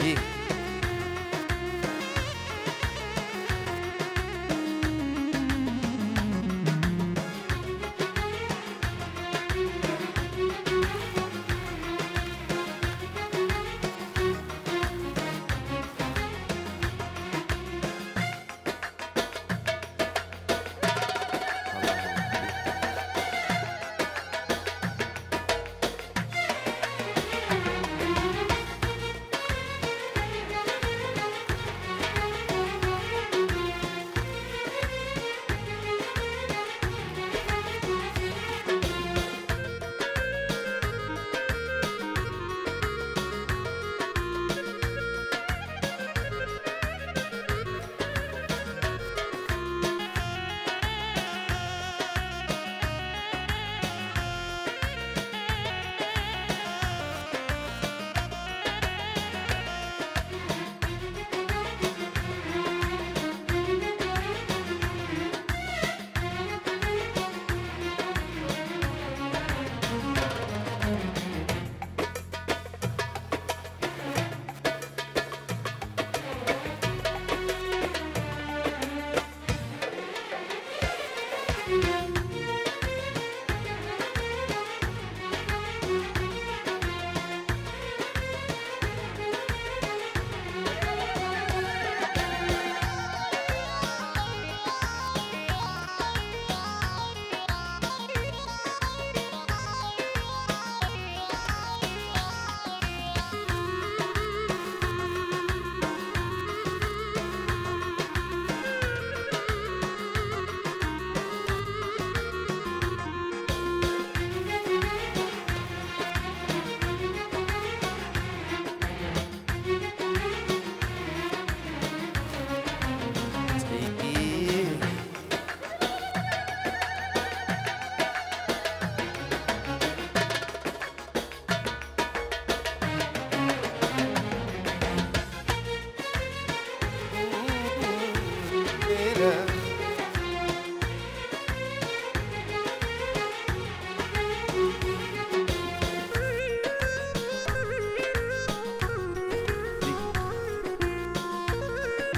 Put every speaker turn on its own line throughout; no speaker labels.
إيه.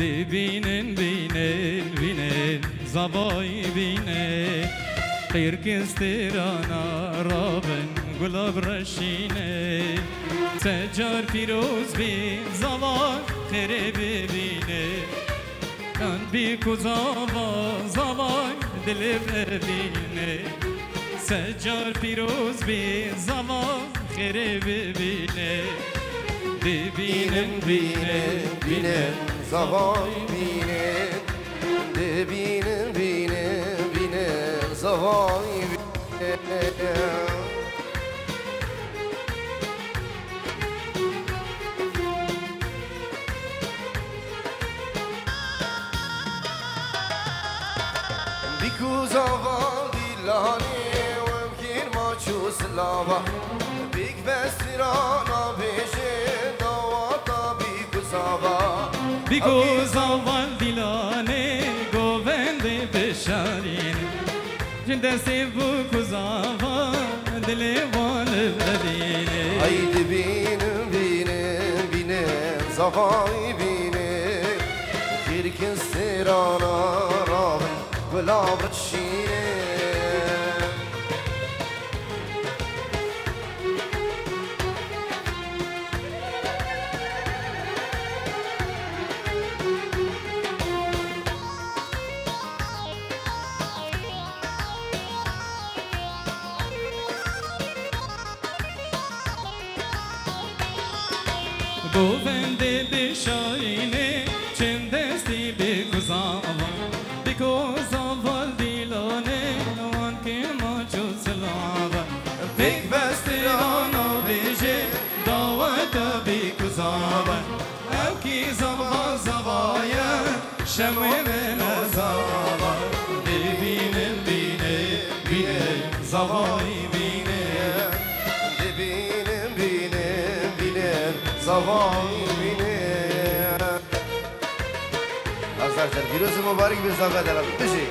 ببینن بینن بینن زبای بینن خیر کسترانا رابن گلاب رشینه سجار پیروز بین زبان خیر ببینه کن بی کزاوا زبان دل ببینه سجار پیروز بین زبان خیر ببینه ببینن بینن بینن
زوای بینه ببینن بینه بینه زوای بینه بیکو زوا دیلانی و امکین ما چو سلاوا بیک بستیرانا بیشه دواتا بیکو زوا
بیکو زوان دیلانه گوونده بشارین جنده سی بو کزاوان دل وان ببینه
haydi binin binin binin zavay binin kirkin sirana rabin gulabret şine
گوونده بشارینه چندستی بگذاوا بگذاوا دیلانه نوان که ما چو سلاوا بگ بستیرانا بیجه داوت بگذاوا او کی زوا زوایا شمه من زوا ببینه بینه بینه زوای بینه
binin binin binin zavay binin arkadaşlar Firuze mübarek bir zafet edelim düşün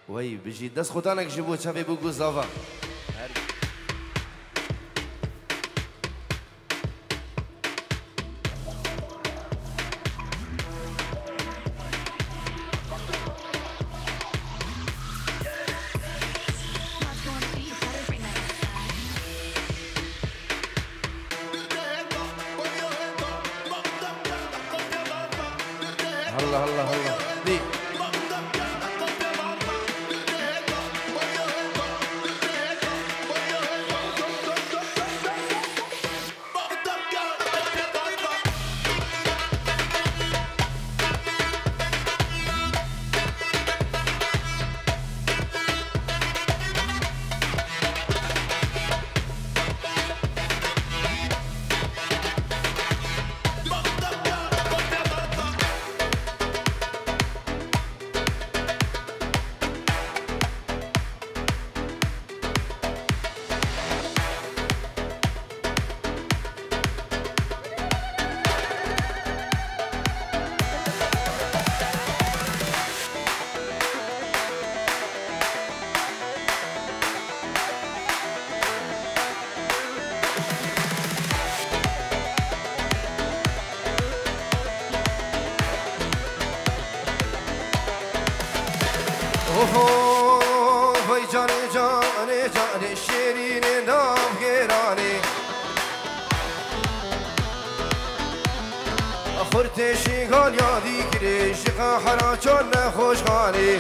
vay بجي دست خودانك جيبو شافي بو زافا هلا هلا هلا دي وای جانی جانی جانی شیرین نامگرانی خورتشی گال یادی کری شقا حرا چون خوشحالی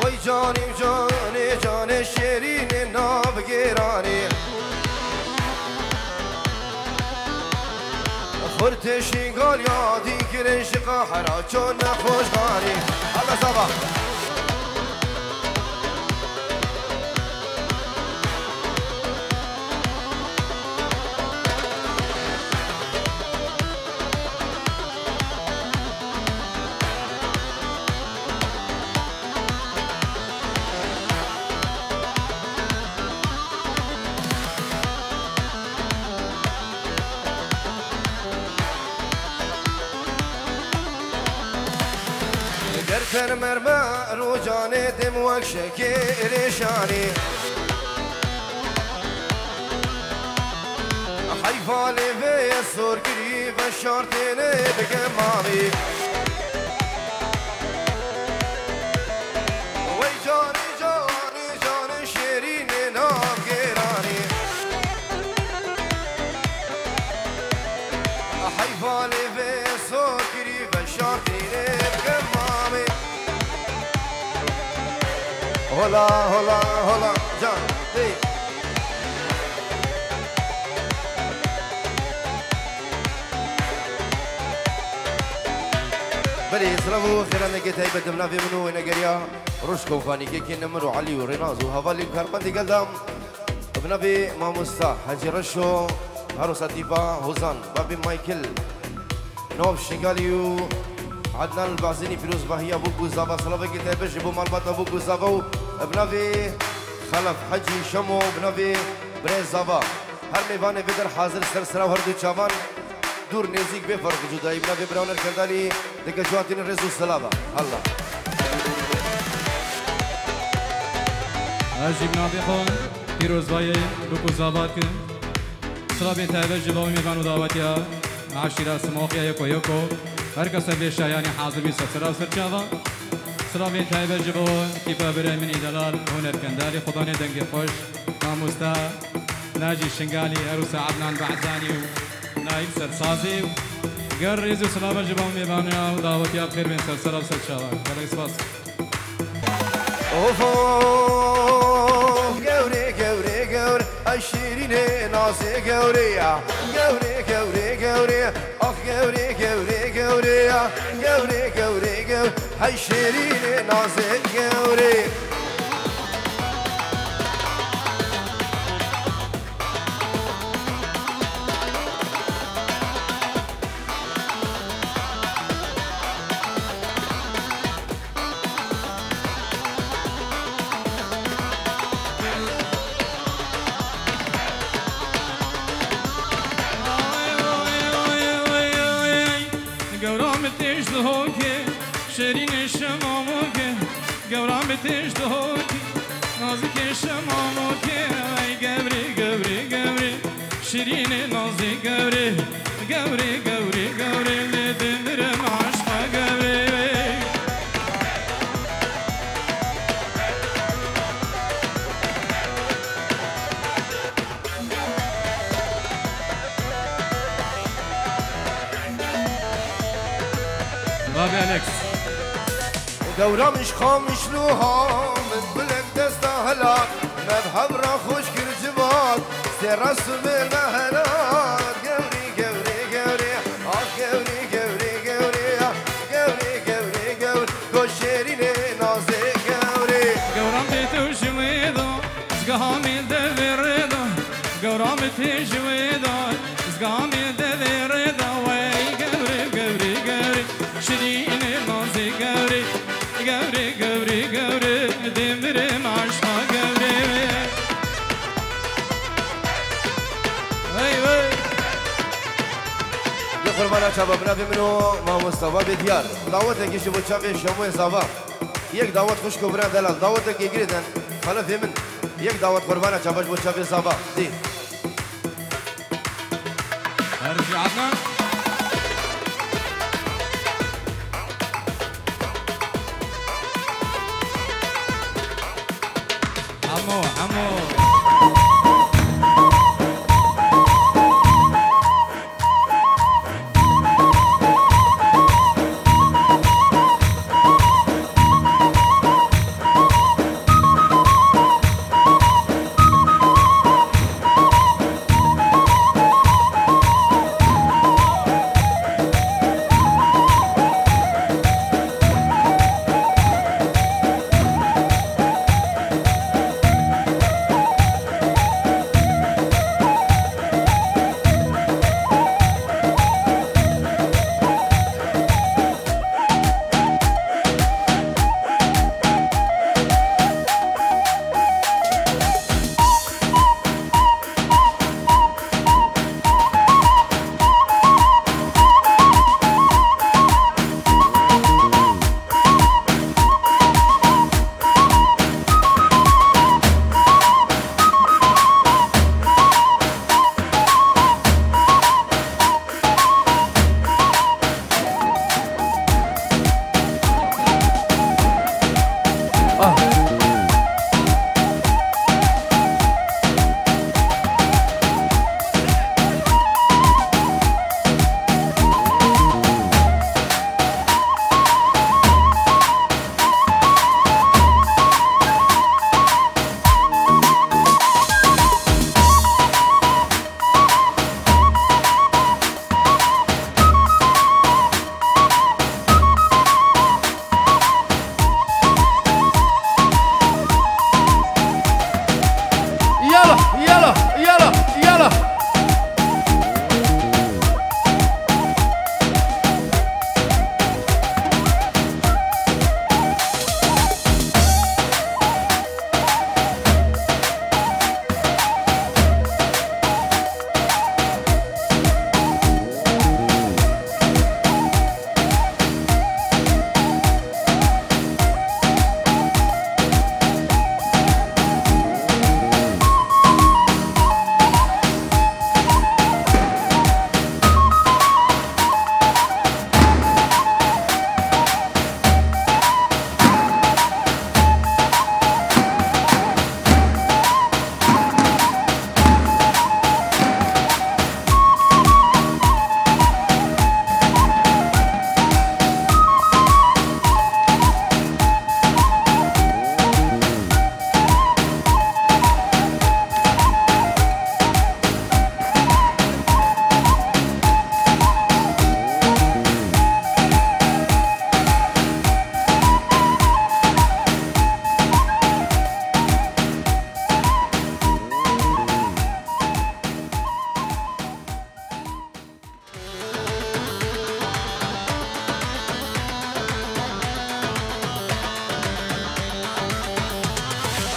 وای جانی جانی جانی شیرین نامگرانی خورتشی گال یادی کری شقا حرا چون خوشحالی الله صباح درتن مرمى روجاني دم وكشكي ريشاني حيفالي في السور قريب الشرطيني بقمامي وي جاني جاني جاني شيريني نام قيراني حيفالي في السور قريب الشرطيني بقمامي هلا هلا هلا جان دي بلي سلامو خيرا نجيت هاي بدمنا في منو نجريا رشكو فاني كي نمرو علي ورينازو هفالي كاربندي قدام بنبي ماموستا حجي رشو هاروسا ديبا هوزان بابي مايكل نوف شنغاليو عدنان البعزيني فيروز باهية بوكو زابا صلابة كتابة جيبو مالباتا بوكو زابا بنافي خلف حجي شمو بنافي بريز زابا هر ميواني بدر حاضر سرسرا وهردو چاوان دور نزيك بفرق جدائي بنافي براونر كردالي دكا جواتين الرزو السلابة الله
هاجي بنافي خون فيروز باهية بوكو زابا كن صلابة تابة جيبو ميوانو داواتيا عشيرة سموخيا يكو يكو هر کس بیشتر یعنی حاضر بیست سر و سرچاوا سلامی تایب جبو کیفا برای منی دلال هنر کندالی خدای دنگی خوش ناموستا ناجی شنگالی عروس عدنان بعزانی و نایب سرسازی و گر ریزو سلام جبو میبانیا و دعوتی اب خیر بین سر و سرچاوا گلی سپاس
اوفو گوری گوری گور اشیرینه نازه گوریا گوری گوری گوری آخ گوری گوری گوری گوری گوری گور اشیرینه نازه گوری
تجدوكي نازك شماموكي قبري قبري قبري شيرين نازي قبري قبري قبري قبري اللي تندرم عشقا قبري بابي أليكس
دورة مش خامش لوها من بلك دستا هلاك مذهب راخوش كرجبات سيراس بالمهلات قوري قوري قوري قوري قوري قوري قوري قوري قوري كوشيريني نازي قوري
قورام تتوشويدو زقامي دفيردو قورام تتوشويدو زقامي دفيردو وي قوري قوري قوري شيريني نازي قوري قوري قوري قوري دمرم عشقا قوري
قربانا شباب نبي منو ما مصطفى بديار دعوتك يشوفوا شافي شموي صبا يك دعوت خوش كبران دلال دعوتك يجريدن خلا في من يك دعوت قربانا شباب بو شافي صبا دي
رجعتنا عمو عمو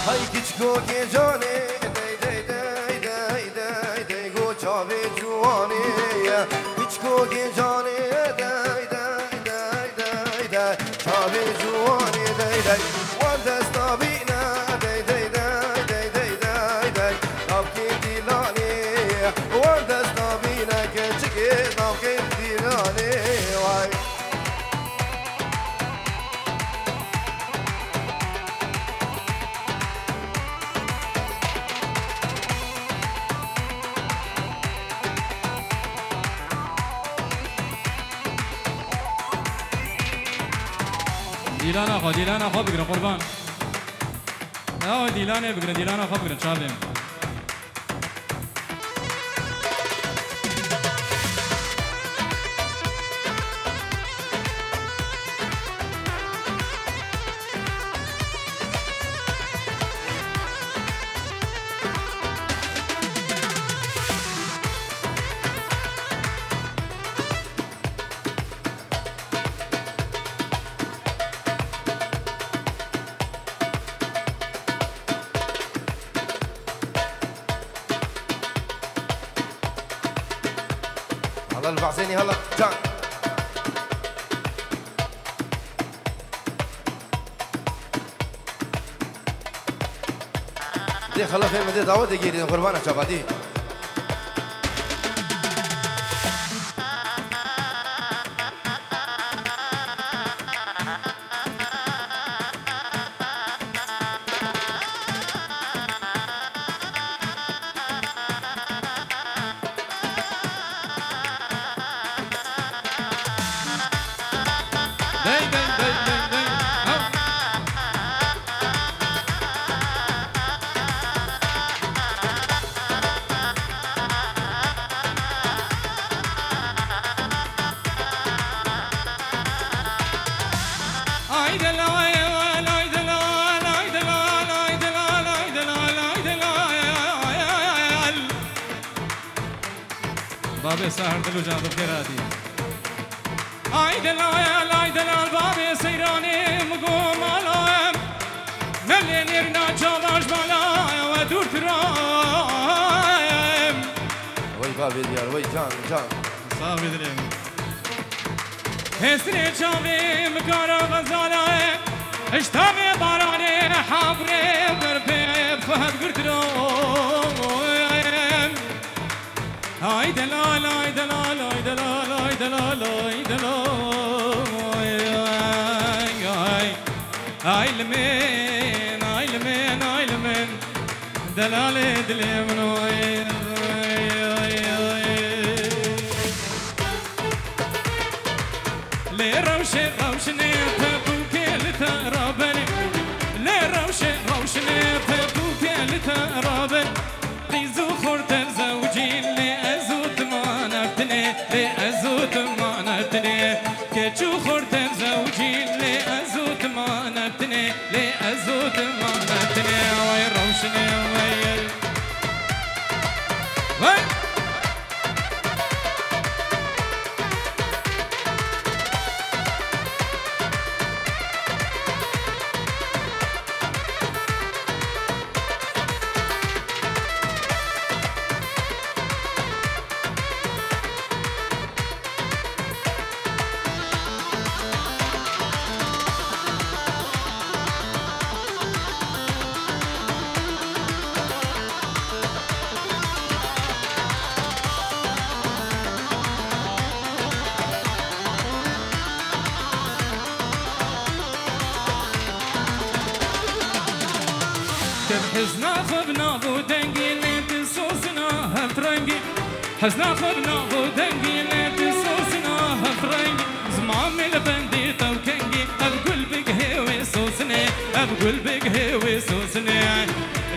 Hay kichko ke jane dai dai dai dai dai dai go chave juane kichko ke jane dai dai dai dai dai chave juane dai dai one
دیلان خو بگیرن قربان نه دیلانه بگیرن دیلان خو بگیرن چالیم
هلا البعزيني هلا جان دي خلا في مدي دعوة تجيري قربانة شبادي بابي سهر دلو جان بخيراتي اي دلال بابي سيراني مقوم علام ملين يرنا جواش بالا ودور ترايم وي بابي ديال وي جان
صافي دليم هستري جامي مكارا غزالة اشتامي باراني حابري بربي فهد قرترايم ay delal ay delal ay delal ay delal ay delal ay lemen delal dilemen le rawshne tabuke litarabani le rawshne tabuke litarabani qizu khurtan zawjin لأزوت ما نبتني كتشو خورتن زوجي لأزوت ما نبتني لأزوت ما نبتني وي روشني وي حزنا خبنا بودنجي لنت سوسنا هفرنجي حزنا خبنا بودنجي لنت سوسنا هفرنجي زمان من بندي توكنجي أبقول بك هوي سوسني أبقول بك هوي سوسني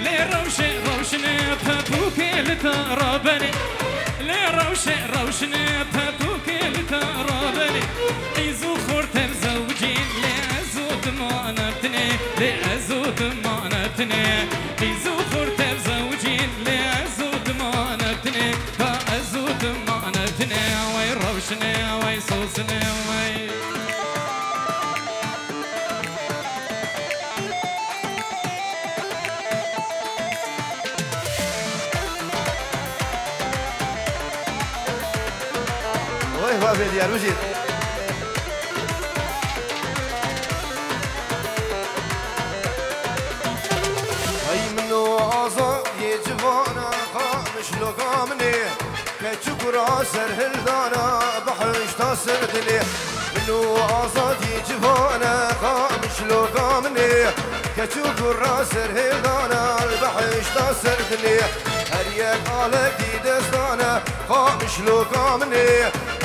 لي روشني بابوكي لترابني لي روشني بابوكي لترابني إيزو خورتر زوجين لأزود ما نبتني لأزود ما نبتني إيزو خورتر زوجين لأزود ما نبتني فأزود ما نبتني وي روشني وي سوسني وي
وي بابي ديال وجيت لقامني كتشكر سرهلدانا بحش تاسردني منو آزادي جفانا خامش لقامني كتشكر سرهلدانا البحش تاسردني هريك آلك دي دستانا خامش لقامني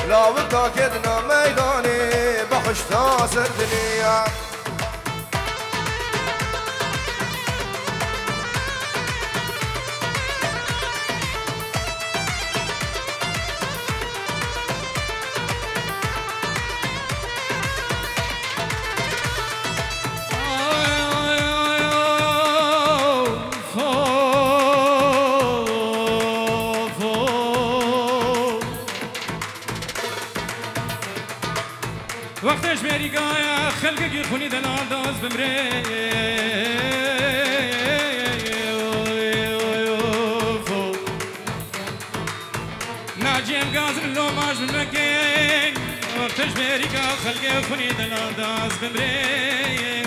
لا وكا كدنا ميداني بحش تاسردني
وقتش مریگای خلق گیر خونی دلال داز بمره ناجیم گازر لو ماش بمکن وقتش مریگا خلق خونی دلال داز بمره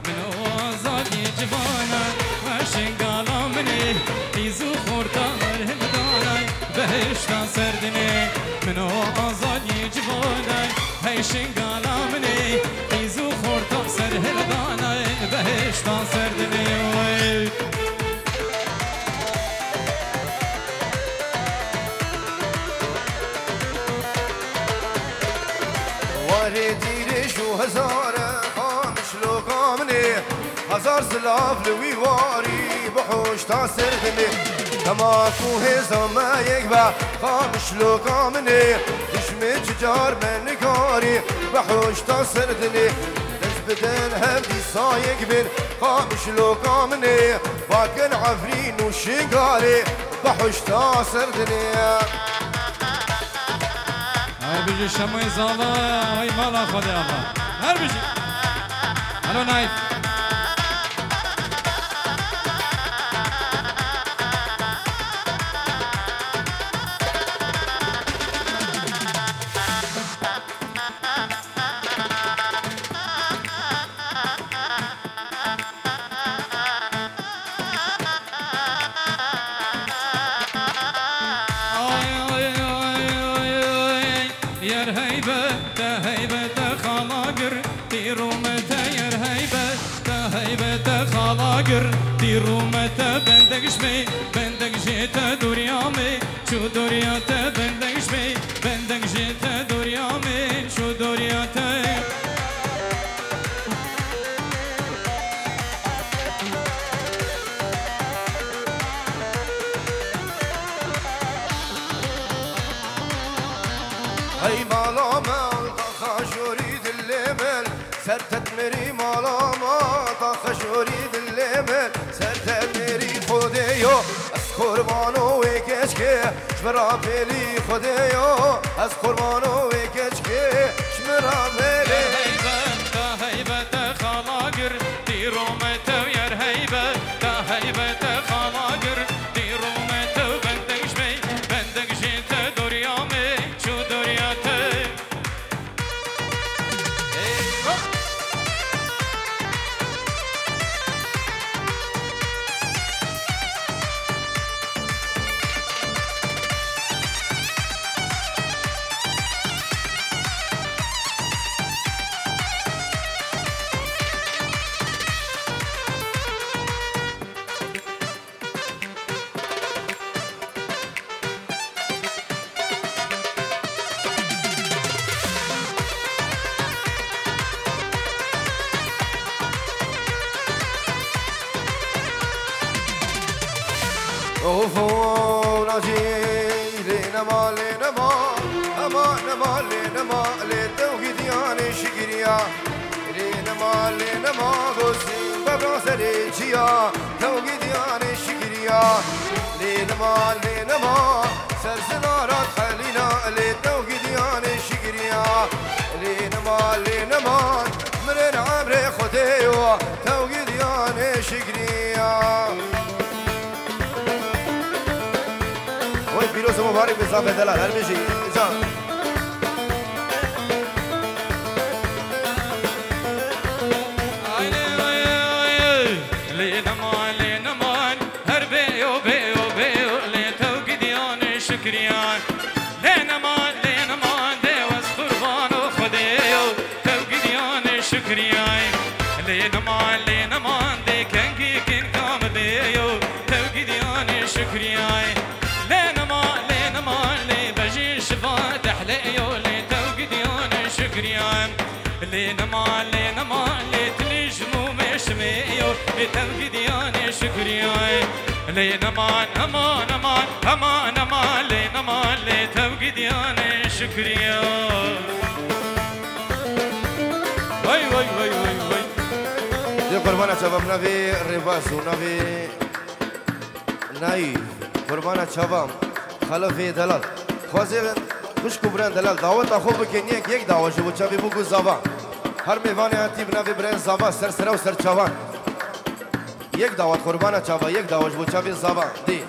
من آزادی جوانا و شنگالا منی ایزو خورتار همدانای بهشتان سردنه من آزادی جوانا هی شنگالا منی ایزو خورتار سر همدانای بهشتان سردنه
واری دیرش و هزاره خامش لوکامنی هزار سلاف لوی واری بحوش تا سردنی تما کوه زما یک با خامش لوکامنی دشمن چجار من نگاری بحوش تا سردنی دست بدن هم دی سایق بین خامش لوکامنی باکن عفرین و شنگاری بحوش تا سردنی
هاي بيجي شمي زالا هاي مالا خدي الله هر بيجي الو نايف دیرومتا بندگش می بندگ جیتا دوریامه چو دوریاتا بندگش می بندگ جیتا دوریامه چو دوریاتا
هی مالا مال خاشوری دل من سرتت مری مالا ما خاشوری دل من سرتت مری خودیو از قربانو وکش که شمرا بلی خودیو از قربانو وکش که شمرا بلی
هیبت هیبت خالاگر دیرومت ویر هیبت هیبت خالاگر دیرومت بندگش می بندگ جیت دوریامه چو دوریاته
اوفو ناجي لنما لنما اما نما لنما لتوحيديان شكريا لنما لنما غوسين ببراس ريجيا توحيديان شكريا لنما لنما سرسنارات خلينا لتوحيديان شكريا لنما لنما مرن عمر خديو توحيديان شكريا وای پیروز مبارک به صاحب دلال هر میشی جان
لینمان هر بیو بیو بیو لتوقیدیان شکریان لینمان دیوز قربان و خدیو توقیدیان شکریان لینمان دی کنگی کن کام دیو توقیدیان شکریان لینمان بجی شفا تحلیو لتوقیدیان شکریان لینمان تلیجمو مشمیو لتوقیدیان شکریان لینمان امان لینمان لتوقیدیان شکریان وای وای وای وای وای
دی قربان شباب نوی رباس و نوی نایف قربان شباب خلفی دلال خوازی خوشکو برند دلال دعوت آخو بکن یک دعوت شو چاوی بگو زبان هر میوانی هاتی بناوی برند زبان سر و سر چوان یک دعوت قربان چاوا یک دعوت بو چاوی زبان دی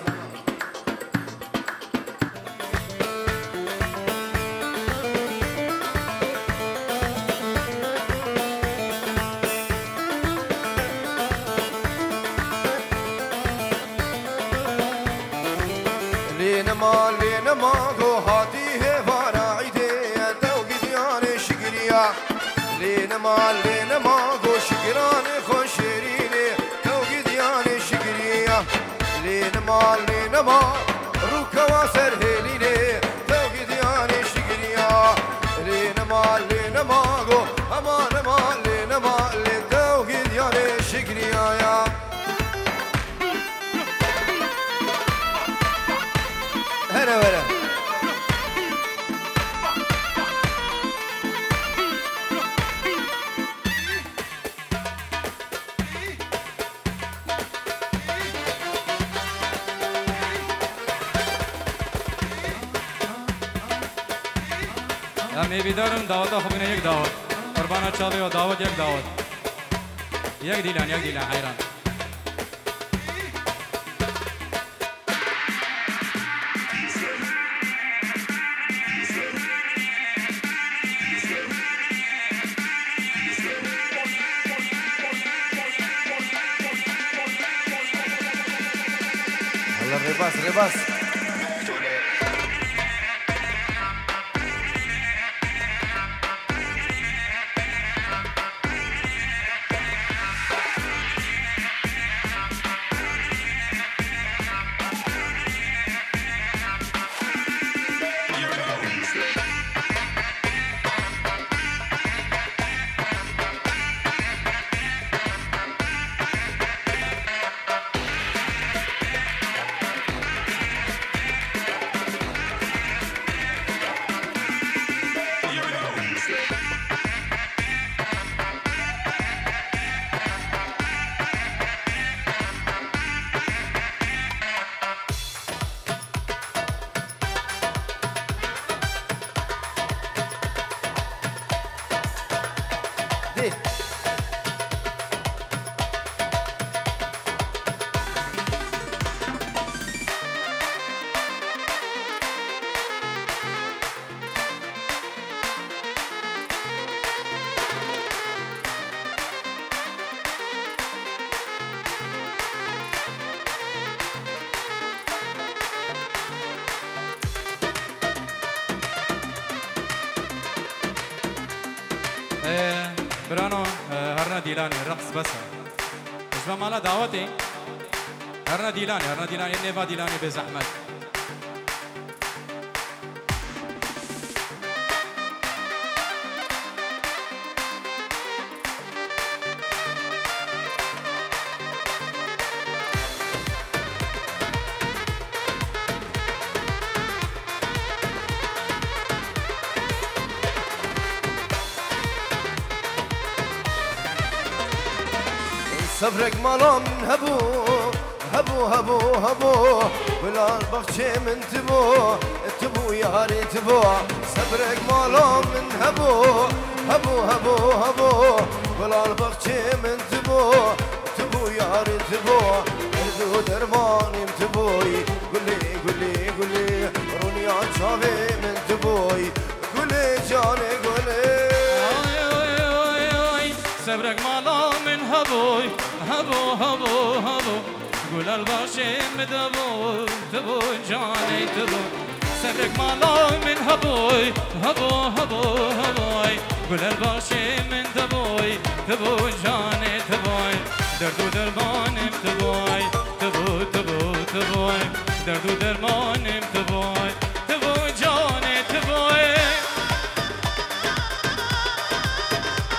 لينما جو هاتي هفارا عيدي توقي دياني شقريا لينما جو شقراني خوشيريني توقي دياني شقريا لينما روكا واسر هيليني توقي دياني شقريا لينما جو اما لينما توقي دياني شقريا يا هلا ولا
امی بیدارم دعوت خوبینه یک دعوت قربان چاوی و دعوت یک دعوت یک دیلان حیران
رباس
برانو هرنا ديلاني رقص بس اسمع مالا دعوتي هرنا ديلاني نيفا ديلاني بزحمت
صبرك مالا من هبو ولا البخشي من تبو ياري تبو صبرك مالا من هبو ولا البخشي من تبو ياري تبو اردو درماني تبوي قولي روني عطشابي من تبوي قولي جاني قولي
صبرك مالا من هبو قول الباشي تبو جاني تبو صبرك مالا من هبو قول الباشي من تبو جاني تبوي دردو درمانم تبوي تبو دردو درمانم تبو جاني تبوي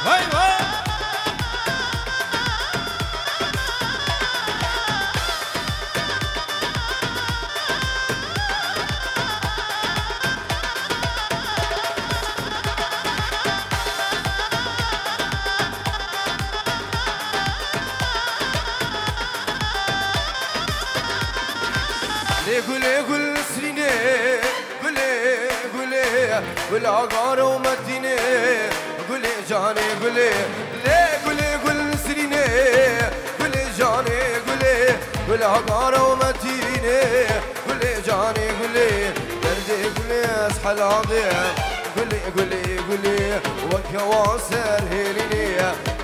واي
قولي سريني قولي قولي عقارة ومدينة قولي جاني قولي ليه قولي قول نسريني قولي جاني قولي عقارة ومدينة قولي جاني قولي دردي قولي اصحى العظيم قولي وكواسر هيليني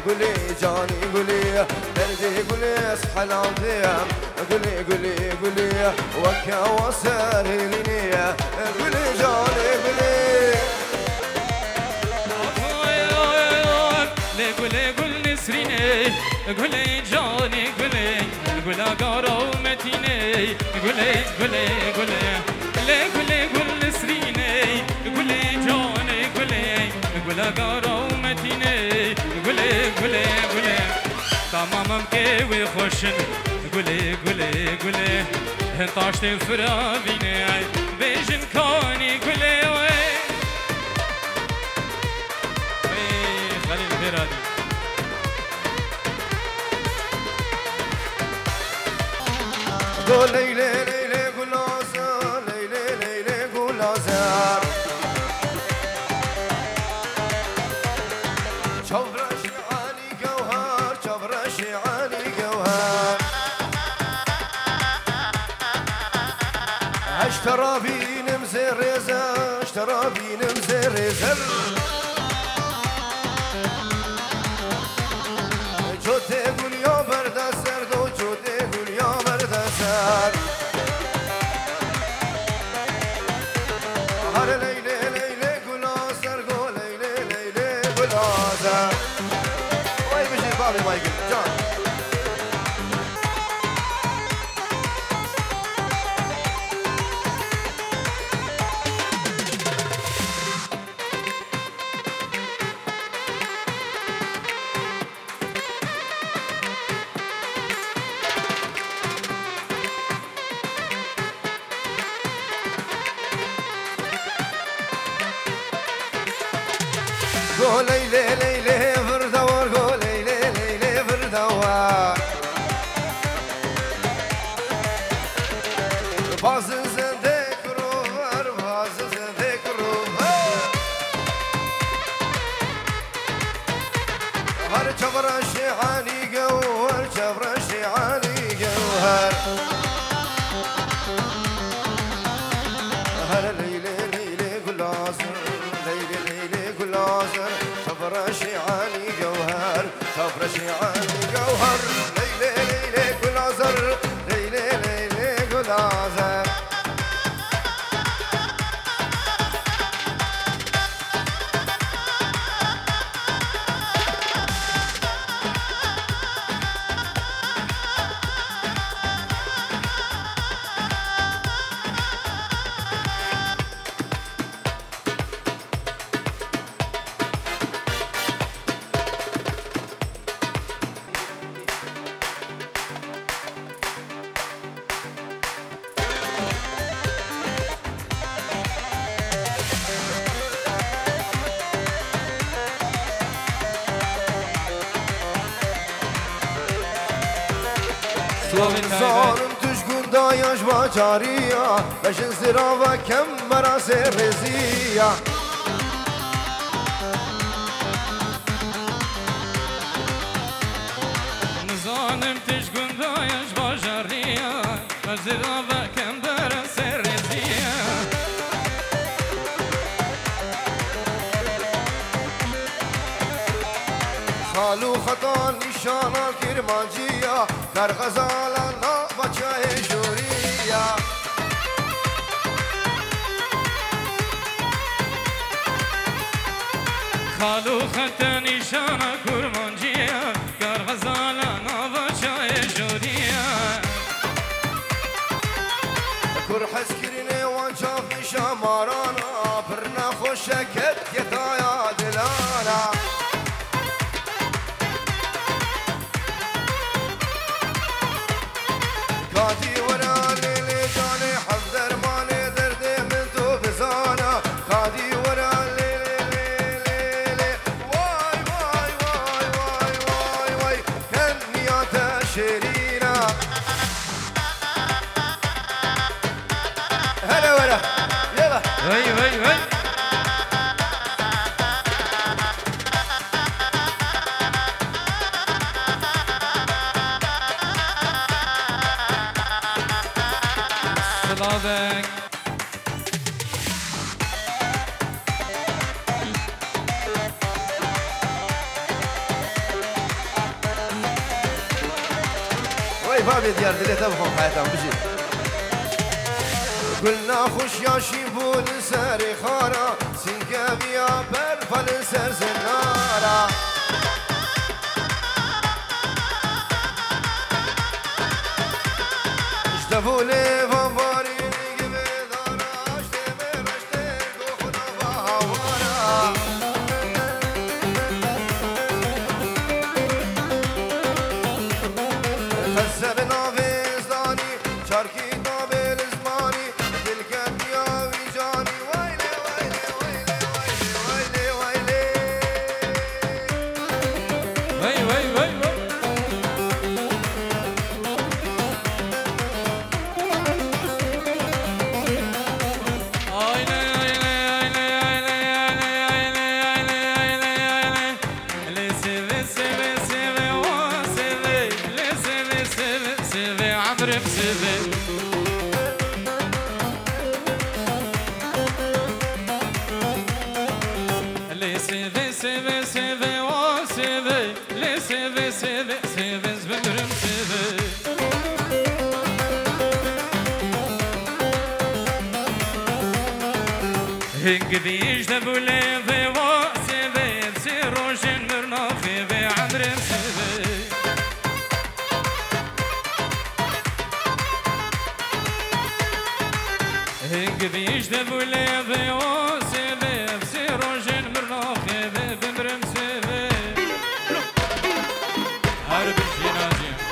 قولي جاني قولي دردي قولي اصحى العظيم قولي وكواسر هيليني قولي جاني
قولي نسريني قولي جاني قولي عقارة ومتيني قولي نسريني قولي جاني قولي عقارة ومتيني قولي تمامم كيوي خوشن قولي هنطاشت الفرابيني بيجن كوني قولي خليل بيراني
ليلي قول عزار ليلي قول عزار شفرش عالي جوهر شفرش عالي جوهر اشترى بين مزرزة اشترى بين مزرزة جوتي قول يا برد السرد وجوتي قول يا برد السرد هر ليلي قول عزر قول ليلي قول عزر وي بيجي بابي مايكل جان قول ليلي فردوار قول ليلي فردوار باز زندك روفر باز زندك روفر هر جبرش عالي جوهر جبرش عالي جوهر هر ليلي قول عصر ليلي قول عصر شفرشي عالي جوهر شفرشي عالي جوهر ليلي قول عصر ليلي قول عصر زارم تشگون دایش با جاریا بشن زرا و کم براس رزیا
زارم تشگون دایش با جاریا بشن و کم براس رزیا
خالو خطا نشانا کرمانجیا در غزالا نا بچه جوریا
خالو خطا نشانا کرمانجیا در غزالا نا بچه جوریا
کر حس کرنه وان شاف نشا مارانا برنا خوشکت یتایا دلانا قادي ورا ليلي جاني حفظر ماني دردي من تو بزانا قادي ورا ليلي واي واي واي واي واي واي كنيات شيرينا هلا ورا يلا
وي سلامك
وي بابي ديار دليت ابهم حياتهم بجي قلنا خوش يا شيبو لساري خارا سنكابي يا برفل سر زنارا اشتفوا لي فنباري نقبي دارا اشتبي رشتك وخنا بهوارا خزبنا في زداني شاركي طابل زماني بالكب يا ويجاني ويلي ويلي ويلي ويلي ويلي ويلي
وي وي وي وي هنگ بیش دبوله و واسه سی روشن مرنافه و عمرم سه هنگ بیش دبوله و واسه سی روشن مرنافه و بمرم سه هر بیشی نازیم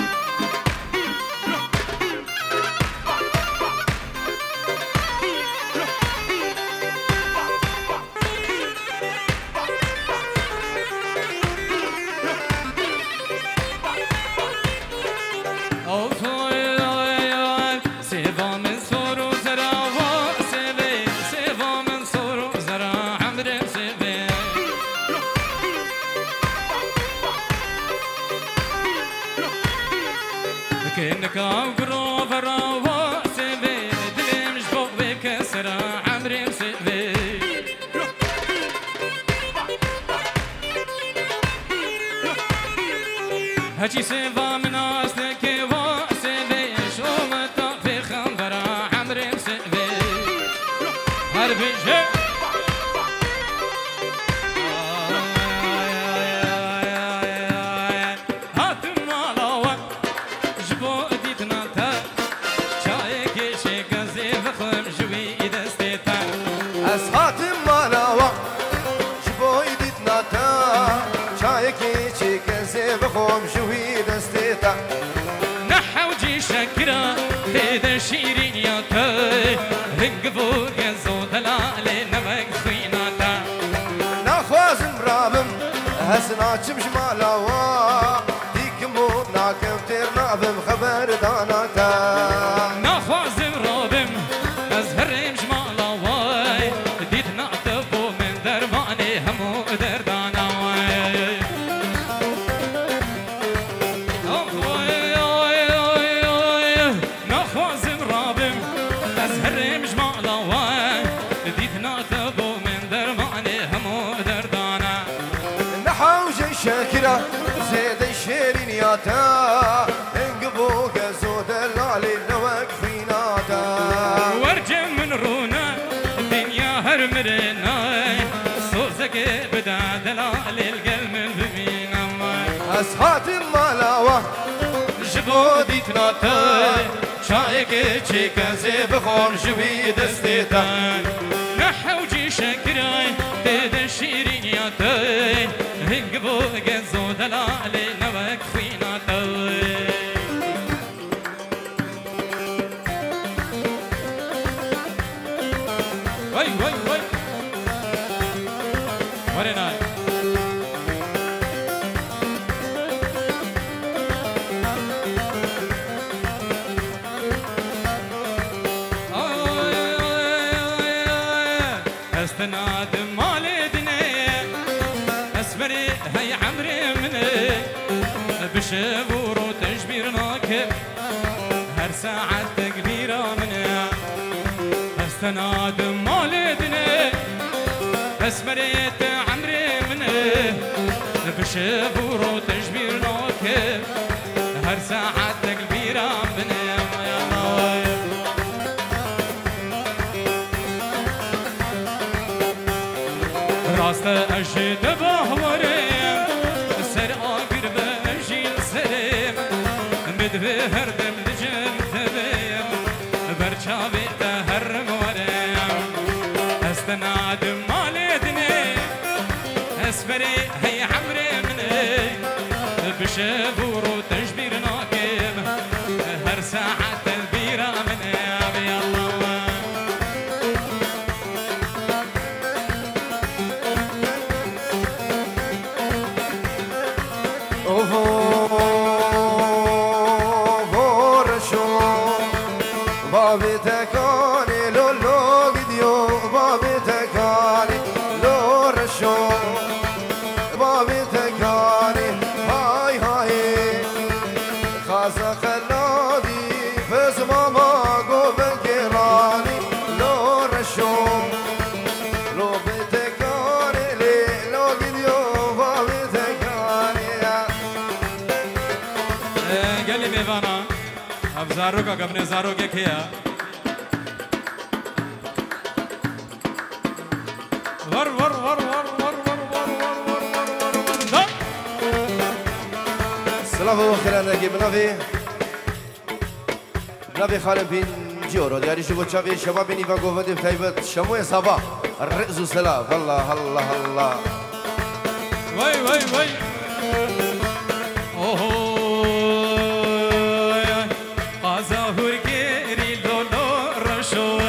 كأنك أقرأ فرا سبي دلي مش فوق بكسر عمري مسبي هجي سبا من أصلك واسبي شو متى في خنبر عمري مسبي هربي
بخوم شوي دستيتا
نحوجي شكرا هيدا شيرين يا تاي هنقبو يزو دلالي نمك خيناتا
نخواز مرابم هسنا تشمش مالاوا ديكمو ناكم تير نابم خبر داناتا
نخواز مرابم ازهر مش مالاوا ديت نعتبو من درباني همو دردانا
شاكرة زيد الشيرين ياتا انقبو قزود اللالي نوك فيناتا
ورجم من رونا الدنيا هرمرنا صوزك بدا دلالي القلب بمينا
أسحات المالاوة
جبودي تناتا شايك تشيكا زيب خور جبي دستيتا نحوجي شكراي تيد الشيرين ياتا هنقبو قزو دلالي نوك فيناتا وي وي وي Very nice. استناد مالدني اسفري هي عمري مني بشبور وتجبير ناكب هر ساعة تكبيرة مني استناد مالدنا اسمريت عمري منه بشبورو تجبير نوكب هر ساعة تكبيرة منه يا الله راست أجد بهوريم سر آقر بأجيل سريم مدبه هردم لجم تبيم برچاوي تهرم وريم استناد مالدني اسفري هي عمري مني بشبورو تجبير ناكب هر ساعة تلبيرة مني يا الله
بابي تكاني لولو قديو بابي تكاني لو رشو بابي تكاني هاي هاي خاصة خلادي فز ماما قوبن كيراني لو رشو لو بتكاني لي لو قديو بابي تكاني
قال لي ميفانا ابزاروكا قبل زاروكا كيا ور ور ور ور ور ور ور ور ور ور ور
سلام خير نجيب نبي خالد بن جورو دياري شو بتشافي شباب بني فاقو فدي فتايبت شموي صباح الرئز سلام الله الله الله
وي وي وي اوه قازاهور كيري لولو رشو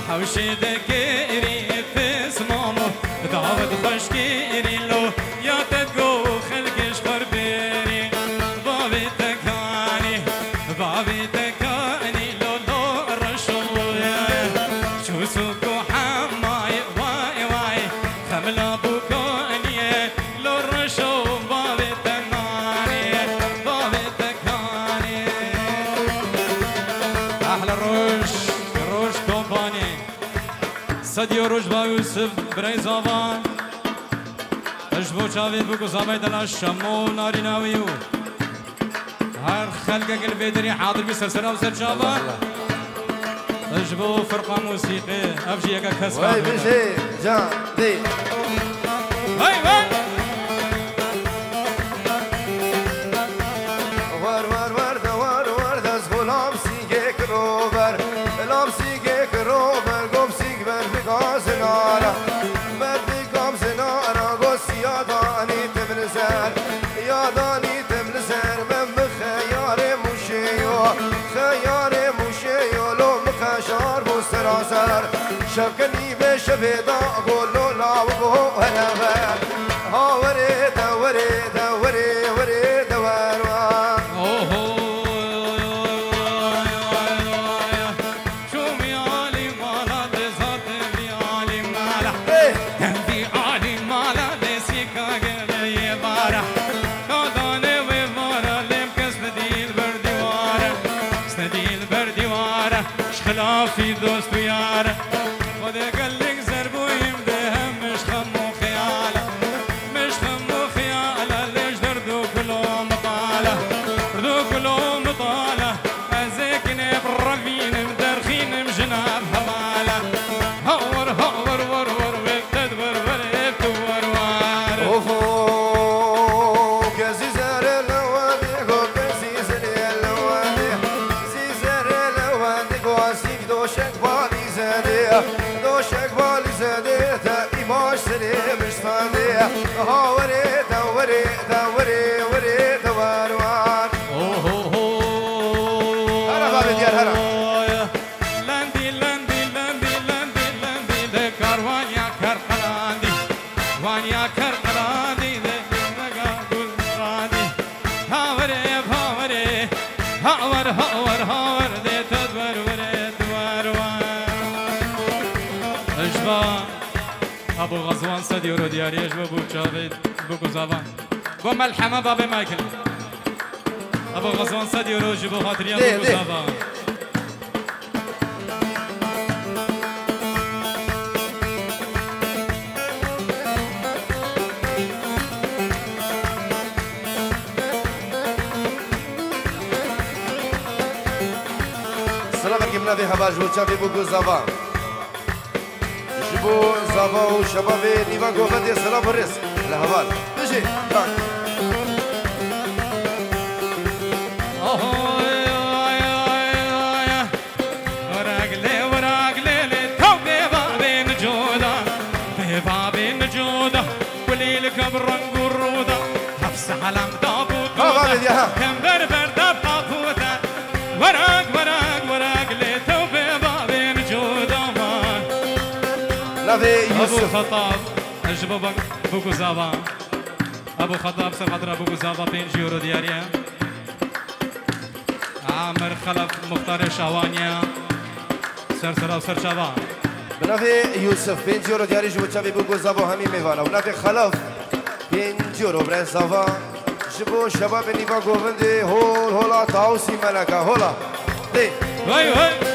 حوشي دكيري تسمامو دعوت خوش كيري لو يا تدقو خلقش خربيري بابي تكاني بابي تكاني لولو رشو شو سوكو حماي واي واي خملا بوكاني لو رشو بابي تكاني بابي تكاني احلى الروش كومباني سديو روش با يوسف بريزاوان اجبو شاويد بوكو زاميد الاشمو ناريناويو هر خلقك البيدري حاضر بسلسلة وسرجابان اجبو فرقة موسيقى افجي اكا كسبان
وي بشي جان دي
هاي هاي
ور ور ور دا ور ور دا زغلام سيجيك روبر لام سيجيك روبر قوم سيج بر بقاز نارا بر بقاز نارا قوس يا داني تبلزر يا داني تبلزر من بخيار مشيو خيار مشيو لو مخشار بسراسر شبكني بشبيدا قولو لا وقو هنفر ها وريد وريد وريد وريد وروا
في دوست وياره وده قال لك زربويم دهم مش خمو خياله مش خمو خياله ليش دردو كلهم طاله دردو كلهم طاله ازيكني بالرفين مدرخين مجناب هواله هور هور ور ور وبتدور وريت وروار
اوفو كزيزر الوادي قوم زيزر الوادي زيزر الوادي قواسيك دوشك بالي زادي دوشك بالي زادي تأتي باش سري مش صادي ها وريت وريت وريت وريت وروار هلا بابي ديال هلا
لاندي لاندي لاندي لاندي لاندي ذكر وانيا كرقلاندي وانيا كرقلاندي ذكر قول رادي هاوري هاوري هاور هاور هاور ذي تدور وريد وروان اجبا ابو غزوان سديورو دياري اجبا بو جاويد بو قزاوان وملحمه بابي مايكل ابو غزوان سديورو جبو خاطريا بو قزاوان
سلام الجبنا في هباج وشافي بوكو زافا جبو زافا وشباب نيفان كوفندي سلام الرس لهبال بيجي
بالرنق والروضة حفص علم دابوت كم بربر داب طافوته ورق ورق ورق ليتو ببابين جوده أبو خطاب أجببك بوكو زابا أبو خطاب سخدر بوكو زابا 5 يورو دياريا عامر خلف مختار شوانيا سرسرا وسر شبا
بنافي يوسف 5 يورو دياري جو تشافي بوكو زابا همي ميفانا ونافي خلف 5 يورو برين زافا جبو شباب نيفا كوفندي هولا تاوسي ملكا هولا دي
هاي هاي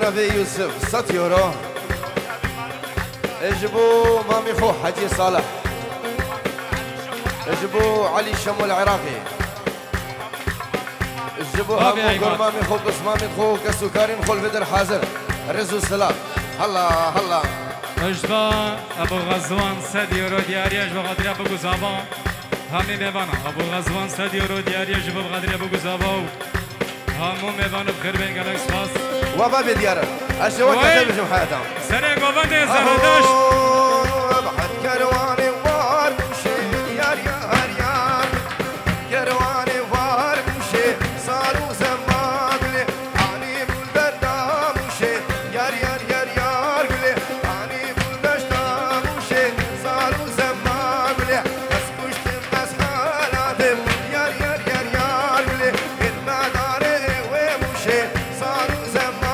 بنافي يوسف 6 يورو اجبو مامي خو حجي صالح اجبو علي شمو العراقي اجبو همو مامي خو بس مامي خو كسكارين خو الفدر حاضر رزو السلام هلا هلا
اجبا ابو غزوان 6 يورو دياري اجبا غادري ابو غزابا همي ميوانا ابو غزوان 6 يورو دياري اجبا غادري ابو غزابا همو ميوانا بخير بين قالك سباس
وبا بديارة أشوك تبجم حياتهم
سرق وبندي زردش
بحد كرواني وارمشي يار يار يار كرواني وارمشي صاروا زمان لي عني بلدردامشي يار يار يار يار لي عني بلدردامشي صاروا زمان لي بس كشتم بس حالاتم يار يار يار يار لي المداري ومشي صاروا زمان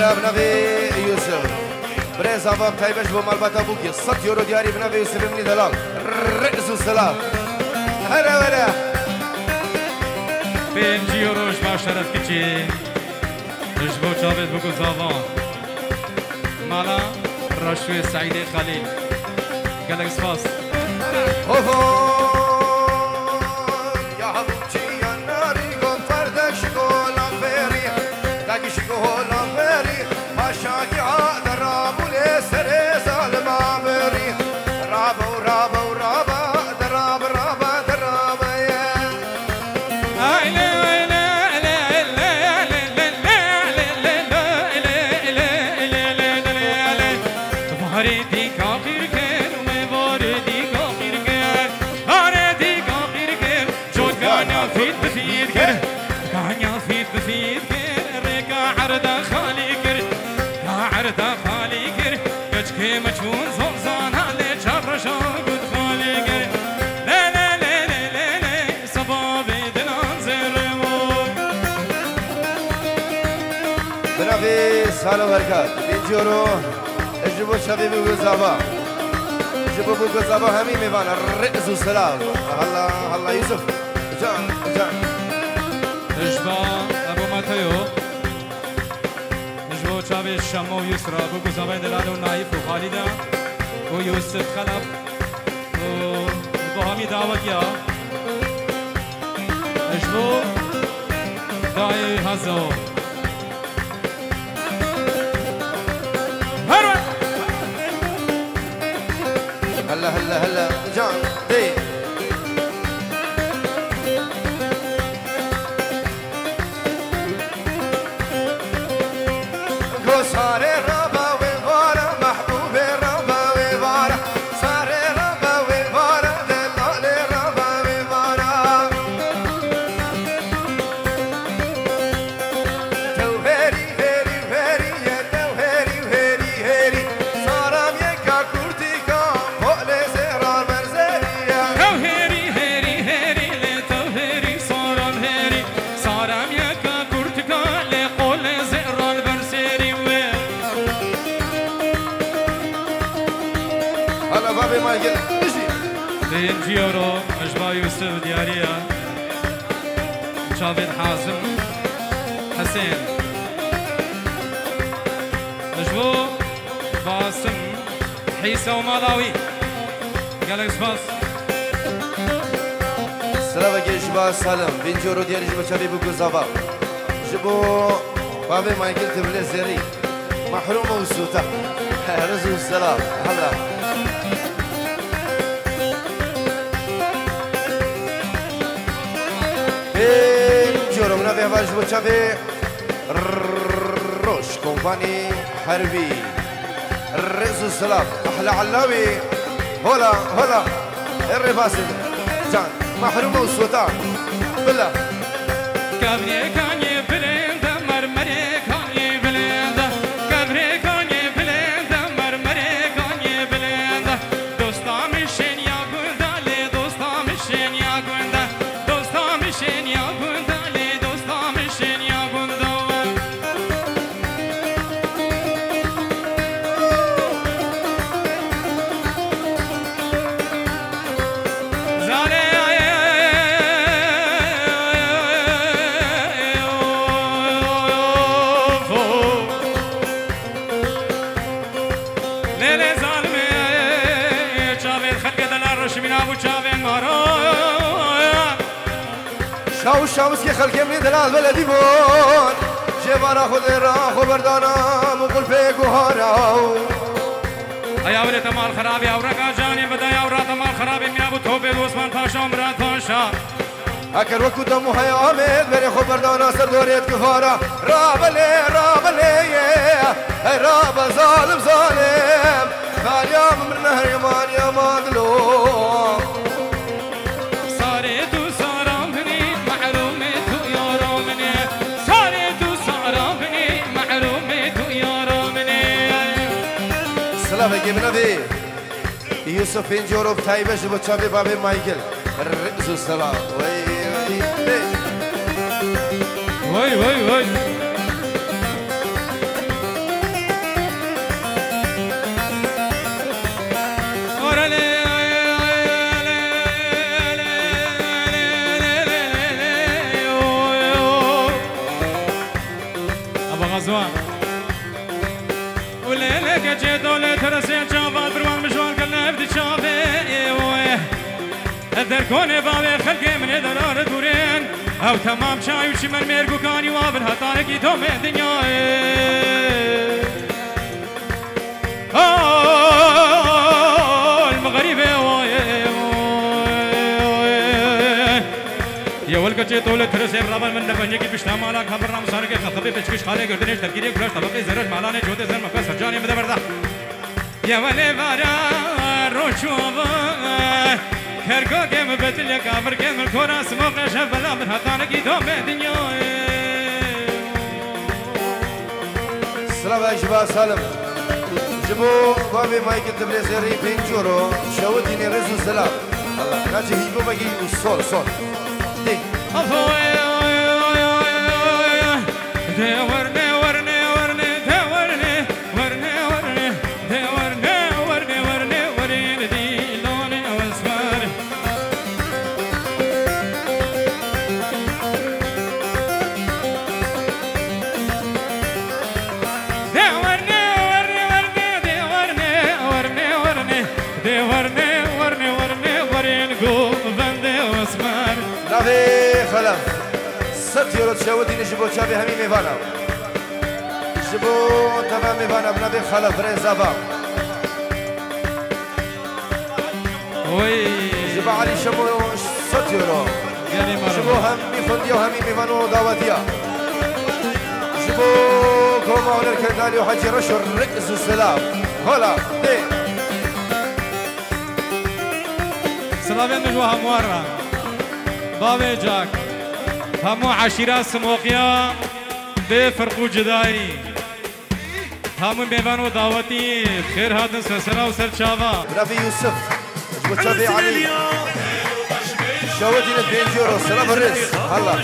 هلا بنبي يوسف بريز أباب تايبش بمالبات أبوكي 100 يورو دياري بنبي يوسف مني دلال رئيس السلام هلا ولا
5 يوروش با شرف کچی اجبو چابت بگو زاوان مالا رشوی سعید خلیل گلک سپاس
يا حبيبتي يا ناري قوم فردك شكولا فيري تاقي شكولا فيري ما شاقي عاد رابو لسري سالما فيري رابا ورابا ورابا دراب رابا درابا يا
مجنون زمزان هلی چهار شاگرد خالی گر لا لا لا لا لا لا سباب دلان زرمون
بنابي سالو بركات بيجورو اجبو شبيب وزابا جبو وزابا همي ميفان الرئيس والسلام هلا هلا يوسف جان جان
اجبا ابو ماتيو شابه شما و یسرا بگو زبان دلال و نایف و خالده و یوسف خلف و با همی دعوت یا اشبو دای هزو
هلا هلا هلا جان دي صار ربا وفارا محبوب ربا وفارا صار ربا وفارا دلال ربا وفارا توهري هري هري يا توهري هري هري صارم يكا كورتيكا فوق زرار برزريا
توهري هري هري لتوهري صارم هري صارم يكا كورتيكا لقول زرار برزري
بابي مايكل اجي
5 يورو اجبا يوسف دياريا شابين حازم حسين اجبو باسم حيسة ومالاوي قالك سباس
سلام جيشبا سالم 20 يورو ديالي جبا شابي بوكو زابا جبو بابي مايكل تبلي زيري محرومة وسوتا رزو السلام هلا جورو من أبي هواج بوشابي روش كومباني حربي رئيس السلام أحلى علاوي هلا هلا الرفاسي جان محرومة وسوطان بالله
كابري كاني بلند مرمري كاني بلند كابري كاني بلند مرمري كاني بلند دوستا مشين يا غندالي دوستا مشين يا غندا دوستا مشين يا غندالي دوستا مشين يا غندا
شاو شامس که خلقی منی دلال بلدی بون جوارا خود را خبردانم و قلب گوهارا
ایا ول تمال خرابی او رقا جانی بدا یا ورا تمال خرابی می ابو توبه عثمان پاشا عمران پاشا
اکر وکو دمو حیامت بری خبردانا سر دوریت کفارا رابلی راب ظالم ظالم فاليوم من نهر يمان يا مظلوم
صارت وصارمني محرومت يا رامني صارت وصارمني محرومت يا رامني
سلام جبنا في يوسف انجورو بتايبش بتشابي بابي مايكل الرئيس السلام
وي جوان وليلك جي دولة ترسي جابا بروان مجوان كلنا بدي شابي الدركون بابي خلقي من درار دورين او تمام شاي وشي من ميرقو كاني وابن هطاركي توم الدنيا المغربي يا ولكتي طولة ترسي برابر من نفني كي بشتا مالك خبرنا مصارك خطبي بتشكش خالي قردنيش تركيري كلاش طبقي زرج مالاني جوتي زر مكاس فرجاني مدى بردا يا ولي بارا روشوبا كركو كيم بتلي كافر كيم الكورا سموق شبلا من هطانكي دوم الدنيا
السلام يا شباب سالم جبو بابي مايك التبليزيري بينجورو شاوديني رزو سلام الله ناجي هيبو بقي والصول صول دي خلاص 6 يورو تشاودي نجيبو تشابي همي ميفانا جيبو تمام ميفانا بنبي خلا فريزافا
وي
جيبو علي شمو 6 يورو جيبو همي فنديو همي ميفانو داواتيا جيبو كوما ونركندالي وحجي رشو الرئيس السلام هلا دي
سلامين نجوها موارا بابي جاك همو عشيرة سموقيا بفرقو جداري همو ميوانو دعوتي بخير هادن سسرا وسرچاوا
برافي يوسف جبو تشابي علي شاودين البينجورو سلام الرئيس هلا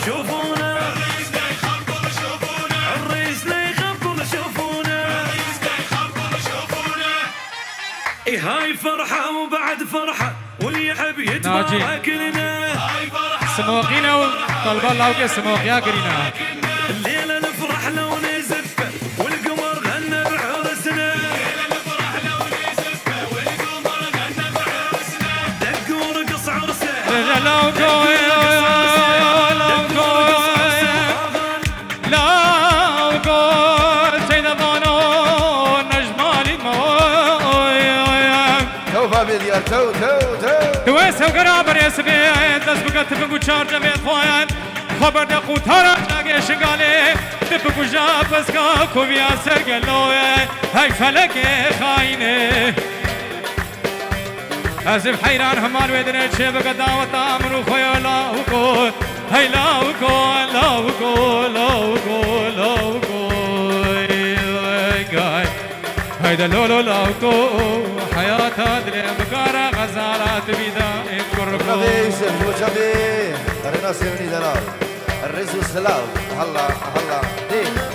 هاي فرحة وبعد فرحة واللي يحب يتبارك لنا
سموقينا وطلبا الله سموقيا قرينا
الليلة نفرح لو نزف والقمر غنى بعرسنا الليلة نفرح لو نزف والقمر غنى بعرسنا دق ورقص عرسه
لو قوي سيد بانو نجمالي
تو فاميليار تو
تويس وقرابر يا سبيت دزبقت تفقو تشارجة بيت خوان خبر دقو تارا تلاقي شغالي تفقو جاب اسكاكو بيا سرقلوه هاي فلك خاينه أزف حيران همان ويدني تشيبك دعوة عمرو خويا لاوكو هاي لاوكو لاوكو لاوكو لاوكو هيدا لولو لاوكو حياة هادري بكارا غزالات بيدا انكركو
برافي يوسف جبو تشابي رينا سيرني دلال الرزو السلام هلا هلا دي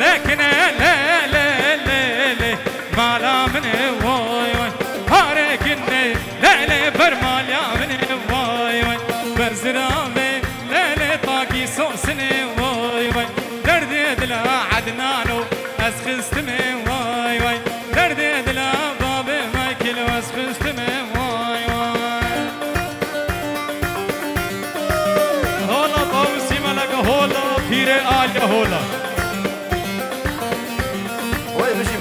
لكن لا لا لا لا ما لا من واي واي هاركني لا لا برمال يا من واي واي برزرامي لا لا طاقي صوصني واي واي درد دلا عدنانو اسخستمي واي واي درد دلا بابي مايكل واسخستمي واي واي هولا طوسي ملك هولا فيري آل هولا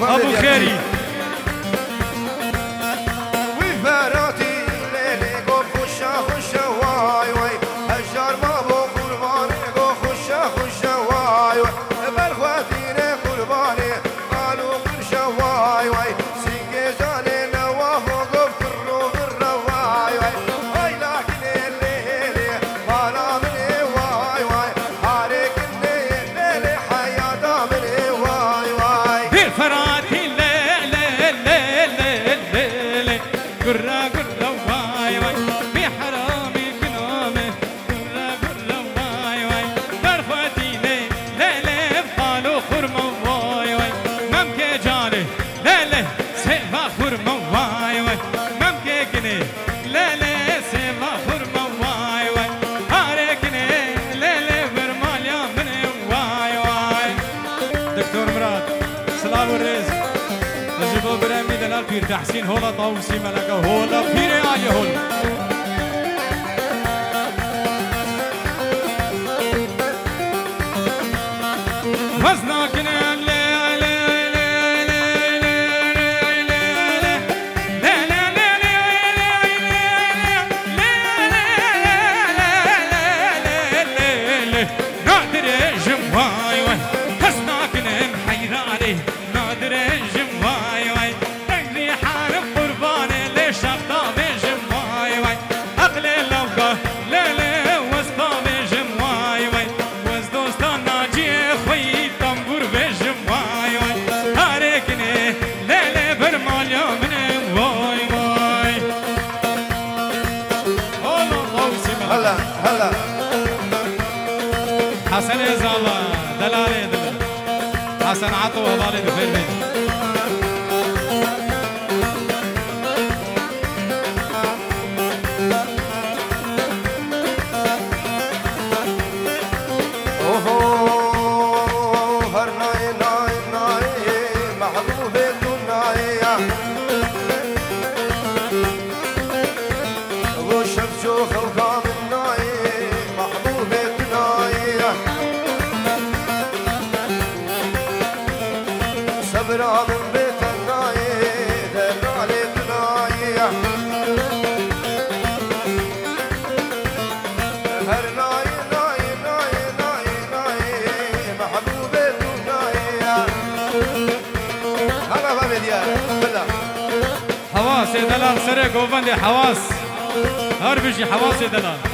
أبو خيري
وفراتي ليلي قو خشا خشا واي واي هجار ما بو قرباني قو خشا خشا واي واي بالخواتيني قرباني قالوا خشا واي واي سيكي جاني نوافو قف كرو برا واي واي واي لكن الليلي بالا مني واي واي عليك الليلي حياة مني واي واي
بالفراتي قرا قرا واي واي بحرامي كنامي قرا قرا واي واي برفاتي لي
حسين هولا طاوسي ملكة هولا فيري آي هولا وزناكن حسن إزالة دلالي دل حسن عطو وضالي بفرمي حواس دلال سري قوفندي حواس هر بيجي حواس دلال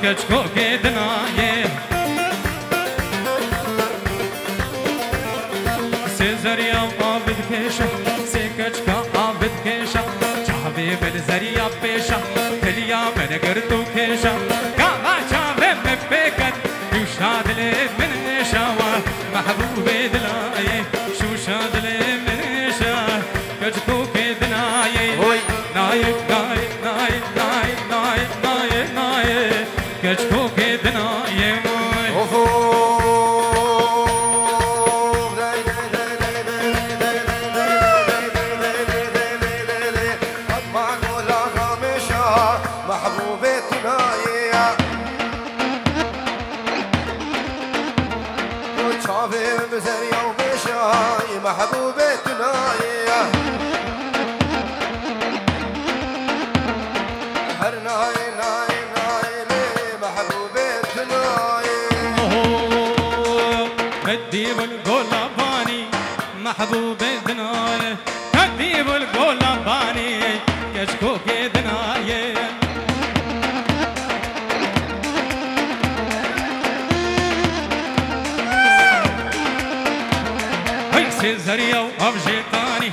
كچكو کے دنائے سے ذریعہ عابد کیشا سے کچکا عابد کیشا چاہوے من ذریعہ پیشا دلیا من گردو کیشا کاما چاہوے میں پیکت یو شادلے من شاوا محبوب دلائے شو شادلے من شا کچکو کے دنائے نائے نائے نائے نائے نائے نائے نائے کچکو کے دنائے محبوب دنائے حبیب الگولا بانی کچکو کے دنائے سے ذریعہ افجتانی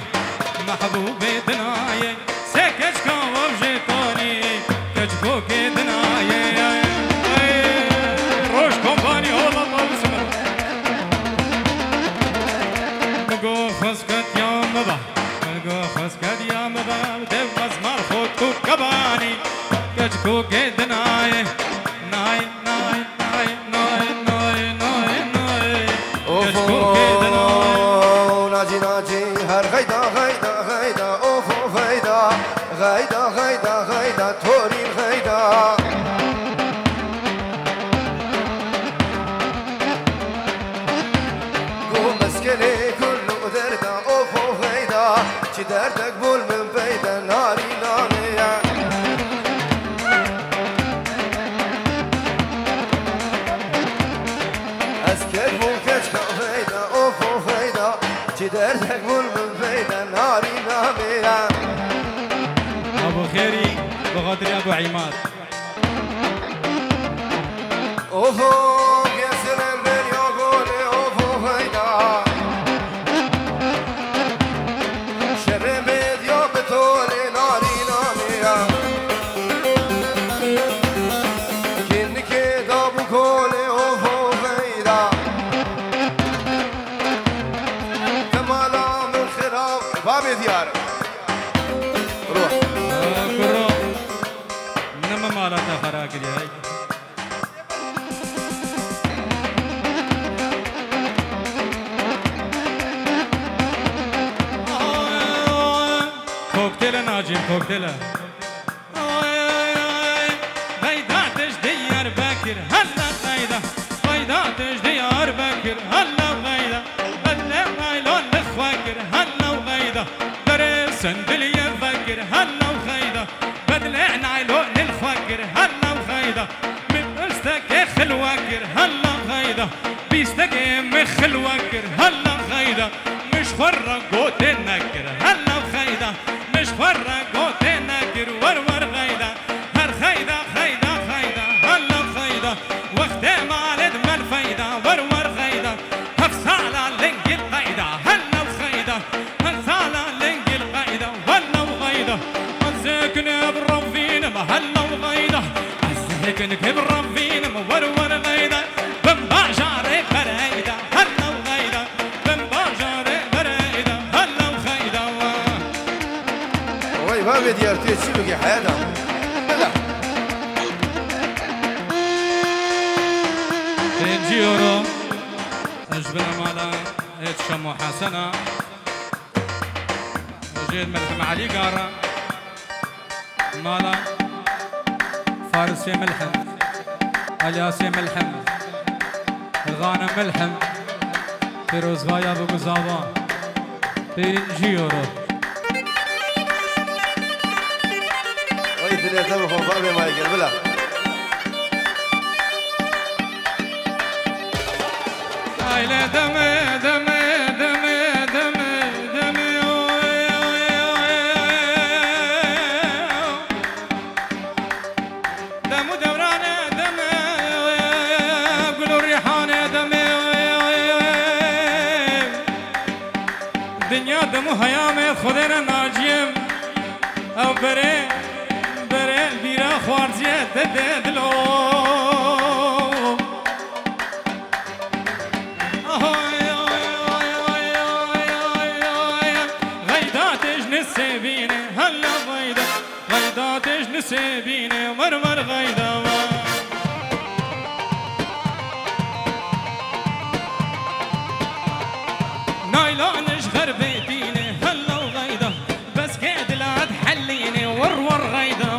محبوب دنائے سے کچکو افجتانی کچکو کے دنائے روش کمپانی ہولا موسم مگو خسکت یا مبا مگو خسکت یا مبا دیو مزمار خود تو کبانی کچکو کے دنائے نائے نائے نائے نائے نائے نائے نائے کچکو کے دنائے
ناجي ناجي هر غيدا غيدا غيدا اوفو غيدا غيدا غيدا غيدا توري غيدا قوم مسكني كله دردا اوفو غيدا شي دردك بول من بيدا ناري ناري اسكت ممكن غيدا اوفو غيدا شي دردك بول من بيدا ناري ناري
ابو خيري بغدري ابو عماد
اوفو ياسر البن يقول اوفو غيدا شرمت يا بطول ناري ناري
مالا كرياي كوكتيل ناجم كوكتيل غيداتش ديار بكر هلا غيدا غيداتش ديار بكر هلا غيدا هلا غيلون نخوكر هلا وغيدا درسن بلي فكر هلا وغيدا بدلعنا عيلون الفكر هلا وغيدا من استك خلوكر هلا غيدا بيستك مخل وكر هلا غيدا مش فرقو تنكر هلا وغيدا مش فرقو تنكر ورور غيدا هر غيدا غيدا غيدا هلا غيدا وقت ما لد من فايدا ورور غيدا هفصالا لنج القيدا هلا وغيدا هفصالا لنج القيدا هلا وغيدا ازكن برفين هلا وغيدا ازكن برفين ورور غيدا بمباشر بريدا هلا وغيدا بمباشر بريدا هلا وغيدا
وي ما بدي ارتي تشيلك حياتها لا
20 يورو اجبنا مالا اتشمو حسنة وجيد ملحم علي قارة مالا فارس يا ملحم الياس يا ملحم الغانم ملحم فيروز غايا بقزابان 20 يورو
وي الدنيا تبخ وبابي ما يقل بلا
هايلا دمي دمي دمي دمي دمي دمو دورانه دمي قولوا ريحانه دمي دنيا دمو هيامي خدنا ناجيم او بري بري بيرا خوارزيه ددلو نسيبيني هلا غيدا غيداتش نسيبيني مرمر غيدا نايلانش غربيتيني هلا وغيدا بس قاعد لا تحليني ورور غيدا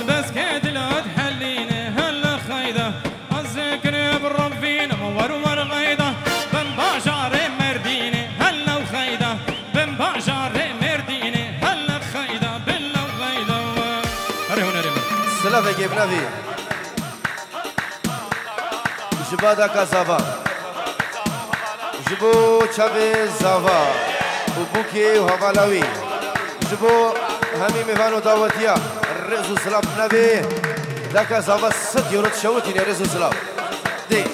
بس قاعد لا تحليني هلا غيدا الذكر بالرفين ورور غيدا بمباشر مرديني هلا وغيدا بمباشر مرديني هلا غيدا بالله وغيدا هرهون ريم
سلافة جبنا فيه جبادا كازافا جبو تشافي زافا وبوكي وهافالاوي جبو همي ميفانو داوتيا الرئيس سلاف نبي ذاك زافا 6 يورو تشوتي يا رئيس سلاف دي